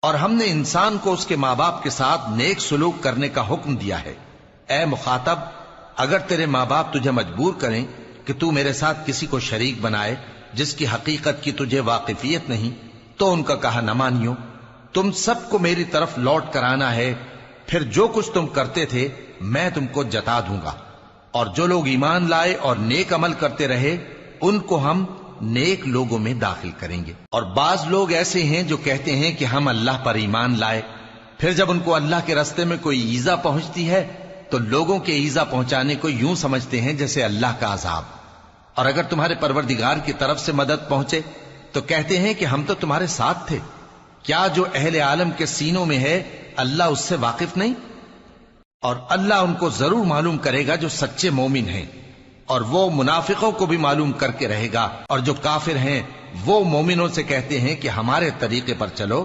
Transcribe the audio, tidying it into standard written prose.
اور ہم نے انسان کو اس کے ماں باپ کے ساتھ نیک سلوک کرنے کا حکم دیا ہے۔ اے مخاطب، اگر تیرے ماں باپ تجھے مجبور کریں کہ تو میرے ساتھ کسی کو شریک بنائے جس کی حقیقت کی تجھے واقفیت نہیں، تو ان کا کہا نہ مانیو۔ تم سب کو میری طرف لوٹ کر آنا ہے، پھر جو کچھ تم کرتے تھے میں تم کو جتا دوں گا۔ اور جو لوگ ایمان لائے اور نیک عمل کرتے رہے ان کو ہم نیک لوگوں میں داخل کریں گے۔ اور بعض لوگ ایسے ہیں جو کہتے ہیں کہ ہم اللہ پر ایمان لائے، پھر جب ان کو اللہ کے راستے میں کوئی ایذا پہنچتی ہے تو لوگوں کے ایذا پہنچانے کو یوں سمجھتے ہیں جیسے اللہ کا عذاب۔ اور اگر تمہارے پروردگار کی طرف سے مدد پہنچے تو کہتے ہیں کہ ہم تو تمہارے ساتھ تھے۔ کیا جو اہل عالم کے سینوں میں ہے اللہ اس سے واقف نہیں؟ اور اللہ ان کو ضرور معلوم کرے گا جو سچے مومن ہیں، اور وہ منافقوں کو بھی معلوم کر کے رہے گا۔ اور جو کافر ہیں وہ مومنوں سے کہتے ہیں کہ ہمارے طریقے پر چلو